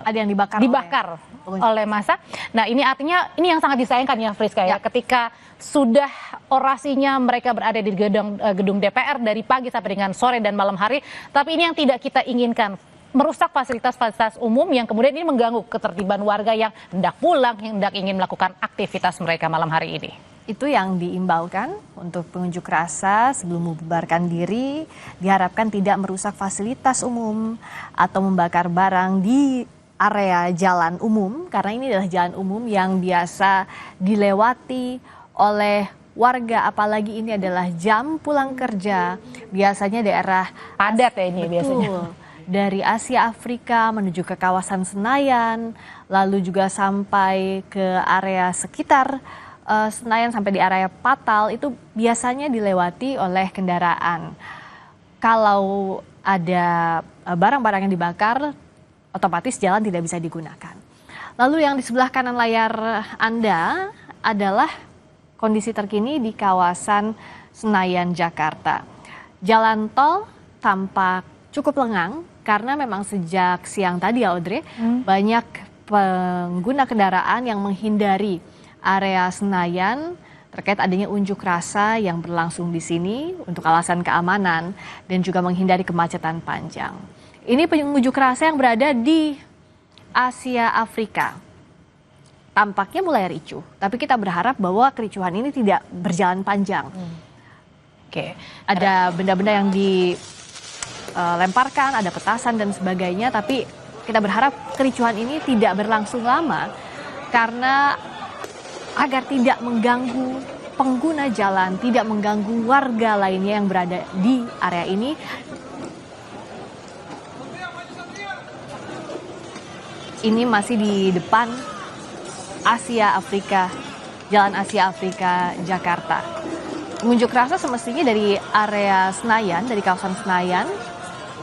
ada yang dibakar oleh massa. Nah, ini artinya ini yang sangat disayangkan ya Friska ya, ketika sudah orasinya mereka berada di gedung DPR dari pagi sampai dengan sore dan malam hari, tapi ini yang tidak kita inginkan, merusak fasilitas-fasilitas umum yang kemudian ini mengganggu ketertiban warga yang hendak pulang, yang hendak ingin melakukan aktivitas mereka malam hari ini. Itu yang diimbaukan untuk pengunjuk rasa sebelum membubarkan diri, diharapkan tidak merusak fasilitas umum atau membakar barang di area jalan umum, karena ini adalah jalan umum yang biasa dilewati oleh warga, apalagi ini adalah jam pulang kerja, biasanya daerah padat ya ini biasanya. Dari Asia Afrika menuju ke kawasan Senayan, lalu juga sampai ke area sekitar Senayan sampai di area Patal, itu biasanya dilewati oleh kendaraan. Kalau ada barang-barang yang dibakar, otomatis jalan tidak bisa digunakan. Lalu yang di sebelah kanan layar Anda adalah kondisi terkini di kawasan Senayan, Jakarta. Jalan tol tampak cukup lengang karena memang sejak siang tadi ya Audrey, banyak pengguna kendaraan yang menghindari area Senayan terkait adanya unjuk rasa yang berlangsung di sini untuk alasan keamanan dan juga menghindari kemacetan panjang. Ini pengunjuk rasa yang berada di Asia Afrika. Tampaknya mulai ricuh, tapi kita berharap bahwa kericuhan ini tidak berjalan panjang. Oke, ada benda-benda yang dilemparkan, ada petasan dan sebagainya, tapi kita berharap kericuhan ini tidak berlangsung lama karena agar tidak mengganggu pengguna jalan, tidak mengganggu warga lainnya yang berada di area ini. Ini masih di depan Asia Afrika, Jalan Asia Afrika, Jakarta. Pengunjuk rasa semestinya dari area Senayan, dari kawasan Senayan,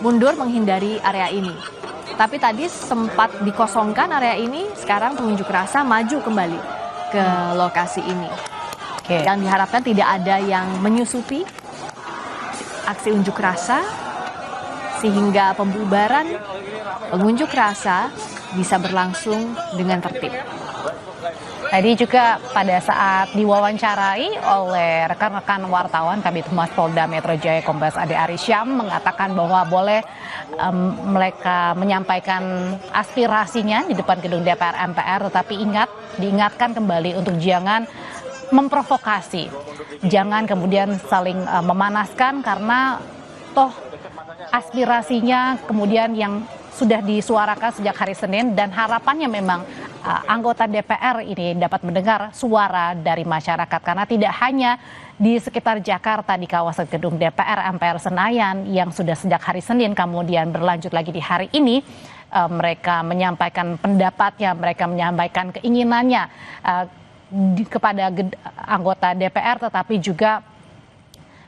mundur menghindari area ini. Tapi tadi sempat dikosongkan area ini, sekarang pengunjuk rasa maju kembali ke lokasi ini. Yang diharapkan tidak ada yang menyusupi aksi unjuk rasa sehingga pembubaran pengunjuk rasa bisa berlangsung dengan tertib. Tadi juga pada saat diwawancarai oleh rekan-rekan wartawan, Kabid Humas Polda Metro Jaya Kombes Ade Arisyam mengatakan bahwa boleh mereka menyampaikan aspirasinya di depan gedung DPR MPR, tetapi diingatkan kembali untuk jangan memprovokasi, jangan kemudian saling memanaskan karena toh aspirasinya kemudian yang sudah disuarakan sejak hari Senin dan harapannya memang anggota DPR ini dapat mendengar suara dari masyarakat, karena tidak hanya di sekitar Jakarta di kawasan gedung DPR MPR Senayan yang sudah sejak hari Senin kemudian berlanjut lagi di hari ini, mereka menyampaikan pendapatnya, mereka menyampaikan keinginannya kepada anggota DPR, tetapi juga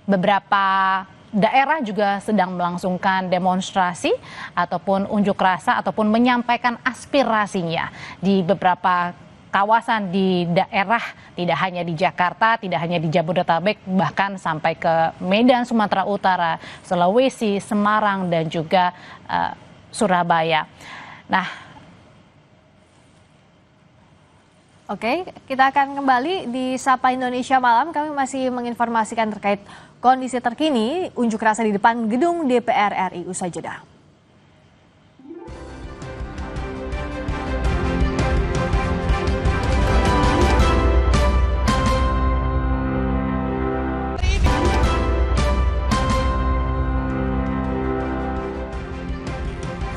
beberapa daerah juga sedang melangsungkan demonstrasi ataupun unjuk rasa ataupun menyampaikan aspirasinya di beberapa kawasan di daerah, tidak hanya di Jakarta, tidak hanya di Jabodetabek, bahkan sampai ke Medan, Sumatera Utara, Sulawesi, Semarang, dan juga Surabaya. Nah, oke, kita akan kembali di Sapa Indonesia Malam. Kami masih menginformasikan terkait kondisi terkini unjuk rasa di depan gedung DPR RI. Usai jeda.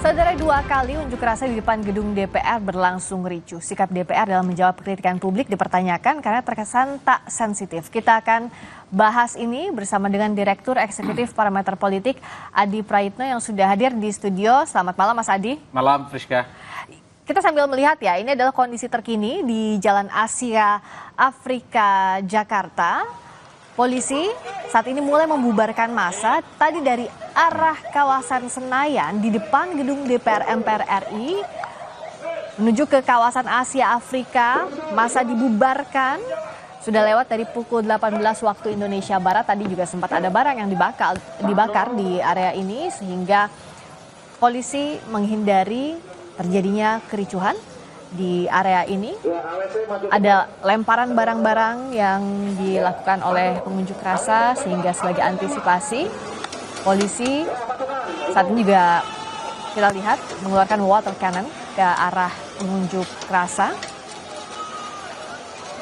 Saudara, 2 kali unjuk rasa di depan gedung DPR berlangsung ricuh. Sikap DPR dalam menjawab kritikan publik dipertanyakan karena terkesan tak sensitif. Kita akan bahas ini bersama dengan Direktur Eksekutif Parameter Politik Adi Praitno yang sudah hadir di studio. Selamat malam Mas Adi. Malam Friska. Kita sambil melihat ya, ini adalah kondisi terkini di Jalan Asia Afrika Jakarta. Polisi saat ini mulai membubarkan massa tadi dari arah kawasan Senayan di depan gedung DPR MPR RI menuju ke kawasan Asia Afrika. Massa dibubarkan sudah lewat dari pukul 18 waktu Indonesia Barat. Tadi juga sempat ada barang yang dibakar di area ini sehingga polisi menghindari terjadinya kericuhan di area ini. Ada lemparan barang-barang yang dilakukan oleh pengunjuk rasa sehingga sebagai antisipasi polisi saat ini juga kita lihat mengeluarkan water cannon ke arah pengunjuk rasa.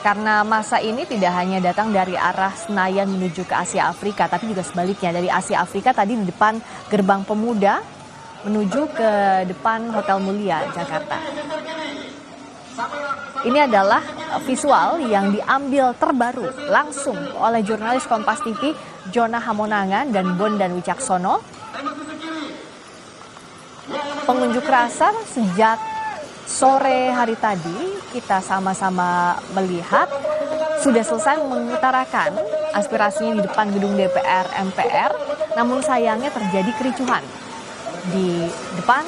Karena massa ini tidak hanya datang dari arah Senayan menuju ke Asia Afrika, tapi juga sebaliknya dari Asia Afrika tadi di depan Gerbang Pemuda menuju ke depan Hotel Mulia Jakarta. Ini adalah visual yang diambil terbaru langsung oleh jurnalis Kompas TV Jonah Hamonangan dan Bondan Wicaksono. Pengunjuk rasa sejak sore hari tadi kita sama-sama melihat sudah selesai mengutarakan aspirasinya di depan gedung DPR MPR, namun sayangnya terjadi kericuhan di depan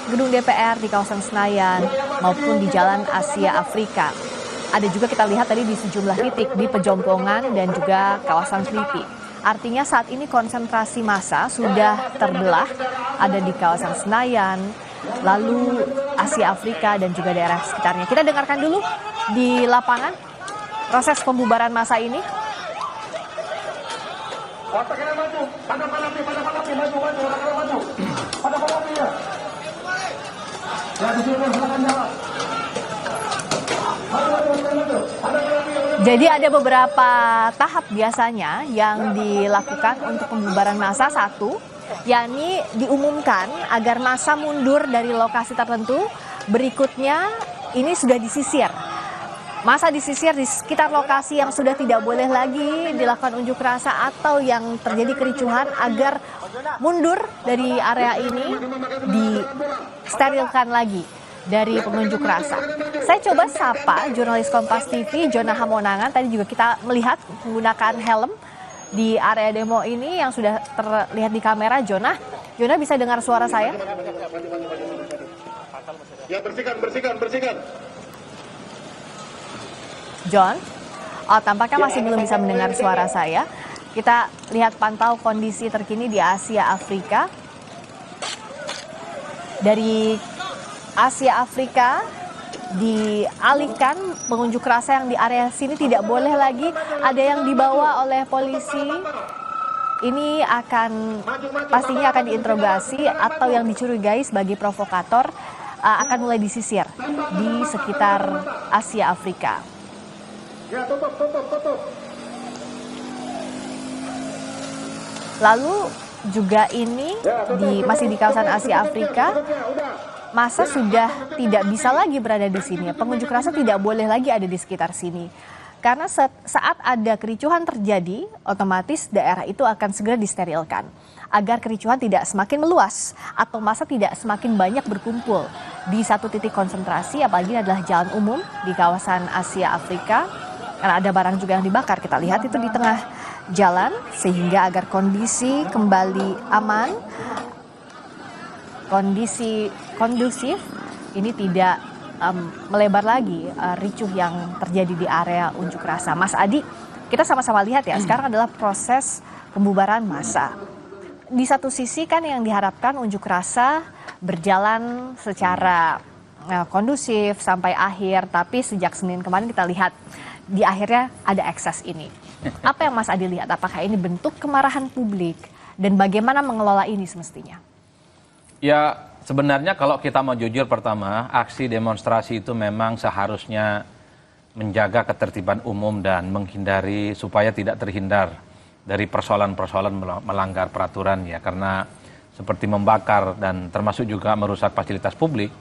gedung DPR di kawasan Senayan maupun di Jalan Asia Afrika. Ada juga kita lihat tadi di sejumlah titik di Pejompongan dan juga kawasan Selipi. Artinya saat ini konsentrasi massa sudah terbelah, ada di kawasan Senayan, lalu Asia Afrika dan juga daerah sekitarnya. Kita dengarkan dulu di lapangan proses pembubaran massa ini. Jadi ada beberapa tahap biasanya yang dilakukan untuk pembubaran massa. Satu, yakni diumumkan agar massa mundur dari lokasi tertentu. Berikutnya ini sudah disisir. Massa disisir di sekitar lokasi yang sudah tidak boleh lagi dilakukan unjuk rasa atau yang terjadi kericuhan agar mundur dari area ini, disterilkan lagi dari pengunjuk rasa. Saya coba sapa jurnalis Kompas TV Jonah Hamonangan. Tadi juga kita melihat menggunakan helm di area demo ini yang sudah terlihat di kamera. Jonah bisa dengar suara saya? Ya, bersihkan. John, tampaknya masih belum bisa mendengar suara saya. Kita lihat pantau kondisi terkini di Asia Afrika. Dari Asia Afrika dialihkan pengunjuk rasa yang di area sini tidak boleh lagi ada yang dibawa oleh polisi. Ini pastinya akan diinterogasi atau yang dicurigai sebagai provokator akan mulai disisir di sekitar Asia Afrika. Lalu juga ini masih di kawasan Asia Afrika, massa sudah tidak bisa lagi berada di sini. Pengunjuk rasa tidak boleh lagi ada di sekitar sini. Karena saat ada kericuhan terjadi, otomatis daerah itu akan segera disterilkan. Agar kericuhan tidak semakin meluas atau massa tidak semakin banyak berkumpul di satu titik konsentrasi, apalagi ini adalah jalan umum di kawasan Asia Afrika. Karena ada barang juga yang dibakar, kita lihat itu di tengah jalan, sehingga agar kondisi kembali aman, kondisi kondusif, ini tidak melebar lagi ricuh yang terjadi di area unjuk rasa. Mas Adi, kita sama-sama lihat ya, sekarang adalah proses pembubaran massa. Di satu sisi kan yang diharapkan unjuk rasa berjalan secara kondusif sampai akhir, tapi sejak Senin kemarin kita lihat di akhirnya ada ekses ini. Apa yang Mas Adi lihat? Apakah ini bentuk kemarahan publik dan bagaimana mengelola ini semestinya? Ya, sebenarnya kalau kita mau jujur, pertama, aksi demonstrasi itu memang seharusnya menjaga ketertiban umum dan menghindari supaya tidak terhindar dari persoalan-persoalan melanggar peraturan ya, karena seperti membakar dan termasuk juga merusak fasilitas publik,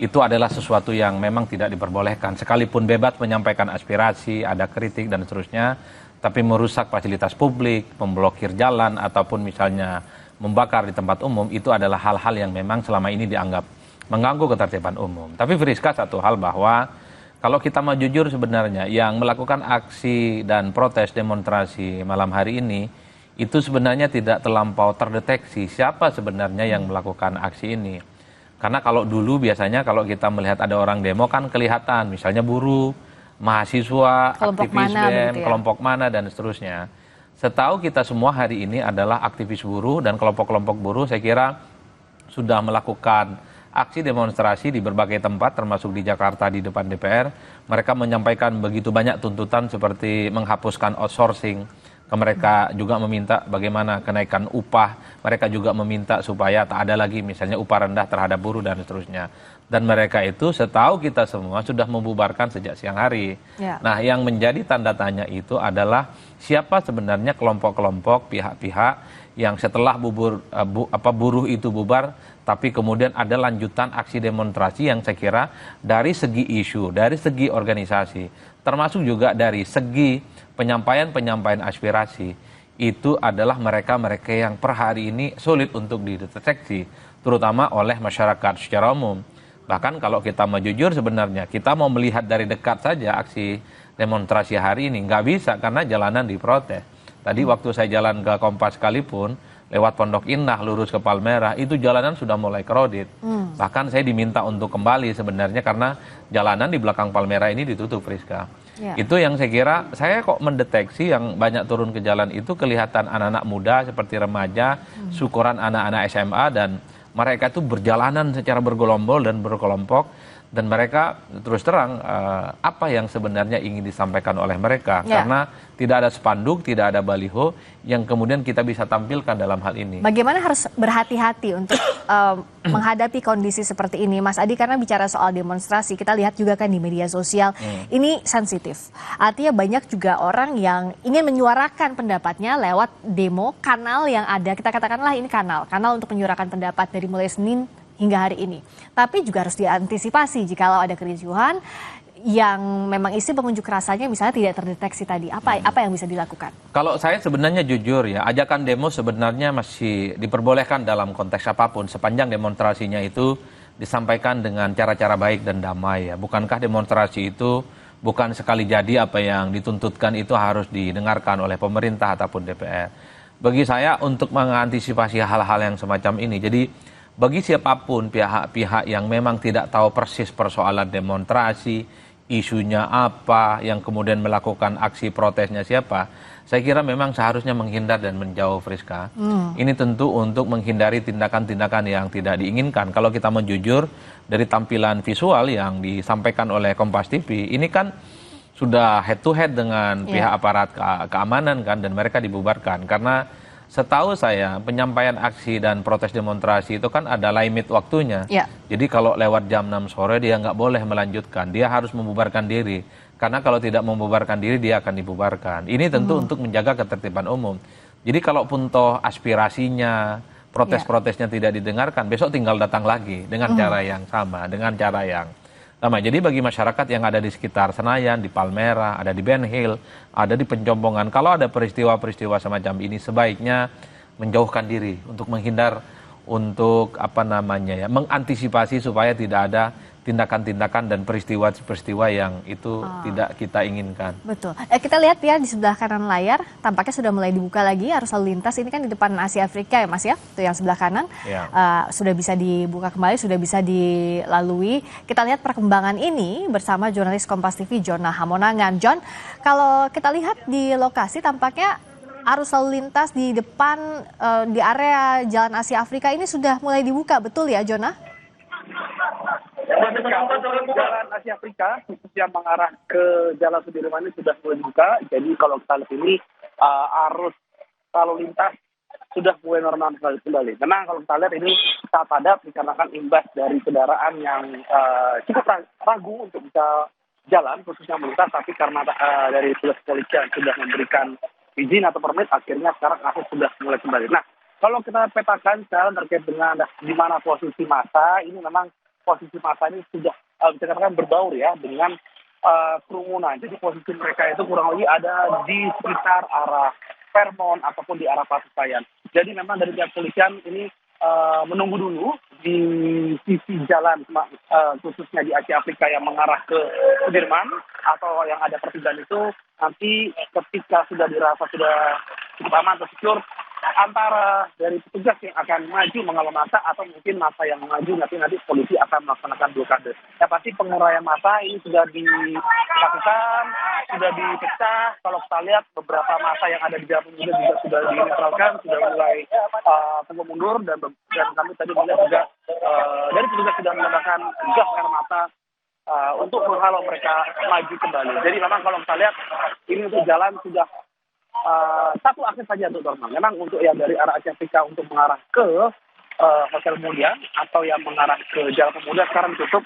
itu adalah sesuatu yang memang tidak diperbolehkan. Sekalipun bebas menyampaikan aspirasi, ada kritik dan seterusnya, tapi merusak fasilitas publik, memblokir jalan, ataupun misalnya membakar di tempat umum, itu adalah hal-hal yang memang selama ini dianggap mengganggu ketertiban umum. Tapi Friska, satu hal bahwa kalau kita mau jujur sebenarnya yang melakukan aksi dan protes demonstrasi malam hari ini itu sebenarnya tidak terlampau terdeteksi siapa sebenarnya yang melakukan aksi ini. Karena kalau dulu biasanya kalau kita melihat ada orang demo kan kelihatan misalnya buruh, mahasiswa, kelompok aktivis mana, BEM, ya? kelompok mana dan seterusnya. Setahu kita semua hari ini adalah aktivis buruh dan kelompok-kelompok buruh saya kira sudah melakukan aksi demonstrasi di berbagai tempat termasuk di Jakarta di depan DPR. Mereka menyampaikan begitu banyak tuntutan seperti menghapuskan outsourcing. Mereka juga meminta bagaimana kenaikan upah. Mereka juga meminta supaya tak ada lagi misalnya upah rendah terhadap buruh dan seterusnya. Dan mereka itu setahu kita semua sudah membubarkan sejak siang hari. Ya. Nah, yang menjadi tanda tanya itu adalah siapa sebenarnya kelompok-kelompok pihak-pihak yang setelah buruh itu bubar, tapi kemudian ada lanjutan aksi demonstrasi yang saya kira dari segi isu, dari segi organisasi, termasuk juga dari segi penyampaian aspirasi, itu adalah mereka-mereka yang per hari ini sulit untuk dideteksi, terutama oleh masyarakat secara umum. Bahkan kalau kita mau jujur sebenarnya, kita mau melihat dari dekat saja aksi demonstrasi hari ini, nggak bisa karena jalanan diprotes. Tadi waktu saya jalan ke Kompas sekalipun, lewat Pondok Indah, lurus ke Palmerah, itu jalanan sudah mulai crowded. Bahkan saya diminta untuk kembali sebenarnya karena jalanan di belakang Palmerah ini ditutup, Friska. Ya. Itu yang saya kira, saya kok mendeteksi yang banyak turun ke jalan itu kelihatan anak-anak muda seperti remaja, syukuran anak-anak SMA, dan mereka itu berjalanan secara bergelombol dan berkelompok. Dan mereka terus terang apa yang sebenarnya ingin disampaikan oleh mereka. Ya. Karena tidak ada spanduk, tidak ada baliho yang kemudian kita bisa tampilkan dalam hal ini. Bagaimana harus berhati-hati untuk menghadapi kondisi seperti ini, Mas Adi? Karena bicara soal demonstrasi, kita lihat juga kan di media sosial, ini sensitif. Artinya banyak juga orang yang ingin menyuarakan pendapatnya lewat demo, kanal yang ada, kita katakanlah ini kanal untuk menyuarakan pendapat dari mulai Senin hingga hari ini. Tapi juga harus diantisipasi jikalau ada kericuhan yang memang isi pengunjuk rasanya misalnya tidak terdeteksi tadi. Apa yang bisa dilakukan? Kalau saya sebenarnya jujur ya, ajakan demo sebenarnya masih diperbolehkan dalam konteks apapun sepanjang demonstrasinya itu disampaikan dengan cara-cara baik dan damai ya. Bukankah demonstrasi itu bukan sekali jadi apa yang dituntutkan itu harus didengarkan oleh pemerintah ataupun DPR. Bagi saya untuk mengantisipasi hal-hal yang semacam ini, jadi bagi siapapun pihak-pihak yang memang tidak tahu persis persoalan demonstrasi, isunya apa, yang kemudian melakukan aksi protesnya siapa, saya kira memang seharusnya menghindar dan menjauh, Friska. Ini tentu untuk menghindari tindakan-tindakan yang tidak diinginkan. Kalau kita mau jujur, dari tampilan visual yang disampaikan oleh Kompas TV, ini kan sudah head to head dengan pihak aparat keamanan kan, dan mereka dibubarkan. Karena setahu saya penyampaian aksi dan protes demonstrasi itu kan ada limit waktunya. Ya. Jadi kalau lewat jam 6 sore dia nggak boleh melanjutkan, dia harus membubarkan diri. Karena kalau tidak membubarkan diri dia akan dibubarkan. Ini tentu untuk menjaga ketertiban umum. Jadi kalaupun toh aspirasinya, protes-protesnya tidak didengarkan, besok tinggal datang lagi dengan cara yang sama, dengan cara yang sama. Jadi bagi masyarakat yang ada di sekitar Senayan, di Palmerah, ada di Ben Hill, ada di Penjombongan, kalau ada peristiwa-peristiwa semacam ini sebaiknya menjauhkan diri untuk menghindar, untuk mengantisipasi supaya tidak ada tindakan-tindakan dan peristiwa-peristiwa yang itu tidak kita inginkan. Betul. Kita lihat ya di sebelah kanan layar, tampaknya sudah mulai dibuka lagi arus lalu lintas. Ini kan di depan Asia Afrika ya Mas ya, itu yang sebelah kanan. Ya. Sudah bisa dibuka kembali, sudah bisa dilalui. Kita lihat perkembangan ini bersama jurnalis Kompas TV Jona Hamonangan. John, kalau kita lihat di lokasi tampaknya arus lalu lintas di depan di area Jalan Asia Afrika ini sudah mulai dibuka, betul ya Jona? Jalan Asia Afrika khususnya mengarah ke Jalan Sudirman ini sudah mulai dibuka. Jadi kalau kita lihat ini arus lalu lintas sudah mulai normal kembali. Memang kalau kita lihat ini sangat padat dikarenakan imbas dari kendaraan yang cukup ragu untuk bisa jalan khususnya melintas, tapi karena dari petugas kepolisian sudah memberikan izin atau permit, akhirnya sekarang akses sudah mulai kembali. Nah, kalau kita petakan sekarang terkait dengan di mana posisi massa, ini memang posisi massa ini sudah bisa dikatakan berbaur ya dengan kerumunan. Jadi posisi mereka itu kurang lebih ada di sekitar arah Fairmont ataupun di arah Pasar Senayan. Jadi memang dari pihak kepolisian ini menunggu dulu di sisi jalan khususnya di Asia Afrika yang mengarah ke Sudirman atau yang ada pertigaan itu, nanti ketika sudah dirasa sudah cukup aman atau secure, antara dari petugas yang akan maju menghalau massa atau mungkin massa yang maju nanti polisi akan melaksanakan blokade. Ya pasti penguraian massa ini sudah dilakukan, sudah dipecah. Kalau kita lihat beberapa massa yang ada di Jalan Pemuda juga sudah dinetralkan, sudah mulai tunggu mundur dan kami tadi melihat juga dari petugas sudah menggunakan gas air mata untuk menghalau mereka maju kembali. Jadi memang kalau kita lihat ini untuk jalan sudah satu akses saja untuk normal. Memang untuk yang dari arah Asia Afrika untuk mengarah ke Hotel Mulia atau yang mengarah ke Jalan Pemuda sekarang ditutup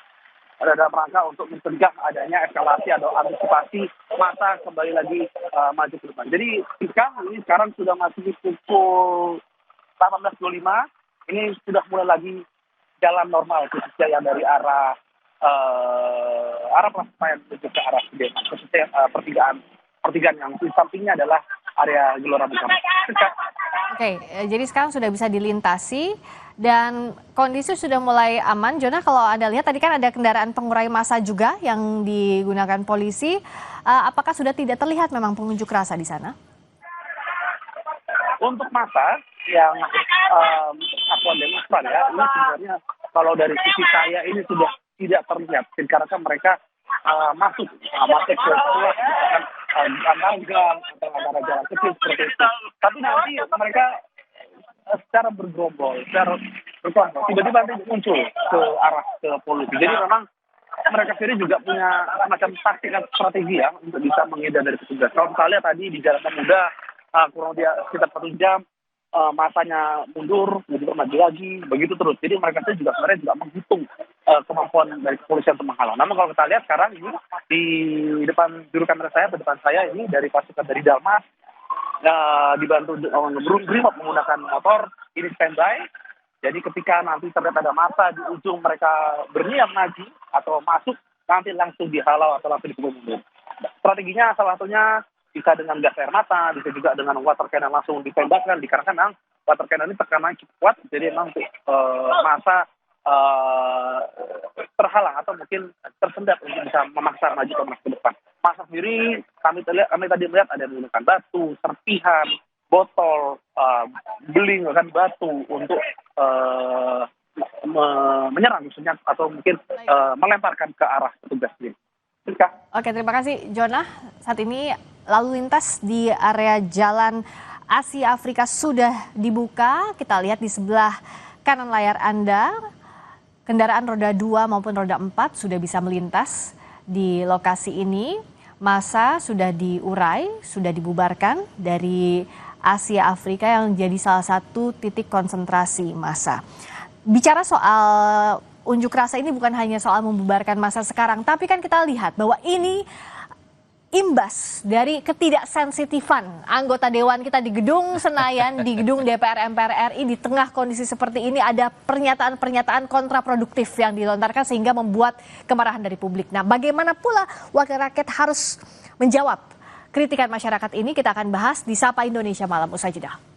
dalam rangka untuk mencegah adanya eskalasi atau antisipasi massa kembali lagi maju ke depan. Jadi ini sekarang sudah masih pukul 18.25, ini sudah mulai lagi jalan normal khususnya yang dari arah Pasar Senayan menuju ke arah Sudirman, khususnya pertigaan yang di sampingnya adalah area Gelora Bung Karno. Oke, jadi sekarang sudah bisa dilintasi dan kondisi sudah mulai aman. Jona, kalau Anda lihat tadi kan ada kendaraan pengurai massa juga yang digunakan polisi. Apakah sudah tidak terlihat memang pengunjuk rasa di sana? Untuk massa yang akuan demonstran ya, ini sebenarnya kalau dari sisi saya ini sudah tidak terlihat karena mereka masuk ke sekolah, antara gang atau antara jalan kecil seperti itu. Tapi nanti mereka secara bergerombol, secara berkelompok, tiba-tiba nanti muncul ke arah ke polisi. Jadi memang mereka sendiri juga punya semacam taktik dan strategi ya untuk bisa menghindar dari petugas. Kalau kita lihat tadi di Jalan Pemuda kurang lebih sekitar 1 jam, masanya mundur, kemudian maju lagi, begitu terus. Jadi mereka sendiri juga sebenarnya juga menghitung kemampuan dari kepolisian untuk menghalau. Namun kalau kita lihat sekarang ini di depan juru kamera saya, di depan saya ini dari pasukan dari Dalmas, dibantu Brimob menggunakan motor, ini standby. Jadi ketika nanti terlihat ada massa di ujung mereka berniat maju atau masuk, nanti langsung dihalau atau langsung dipukul mundur. Strateginya salah satunya bisa dengan gas air mata, bisa juga dengan water cannon langsung ditembakkan, dikarenakan water cannon ini tekanannya cukup kuat, jadi memang untuk massa terhalang atau mungkin tersendat untuk bisa memaksa maju ke depan. Massa sendiri kami tadi melihat ada menggunakan batu, serpihan, botol, beling, bahkan batu untuk menyerang maksudnya atau mungkin melemparkan ke arah petugas sendiri. Oke, terima kasih Jona. Saat ini lalu lintas di area Jalan Asia Afrika sudah dibuka. Kita lihat di sebelah kanan layar Anda, kendaraan roda 2 maupun roda 4 sudah bisa melintas di lokasi ini. Massa sudah diurai, sudah dibubarkan dari Asia Afrika yang jadi salah satu titik konsentrasi massa. Bicara soal unjuk rasa ini bukan hanya soal membubarkan massa sekarang, tapi kan kita lihat bahwa ini imbas dari ketidaksensitifan anggota dewan kita di gedung Senayan, di gedung DPR MPR RI, di tengah kondisi seperti ini ada pernyataan-pernyataan kontraproduktif yang dilontarkan sehingga membuat kemarahan dari publik. Nah, bagaimana pula wakil rakyat harus menjawab kritikan masyarakat ini? Kita akan bahas di Sapa Indonesia Malam usai jeda.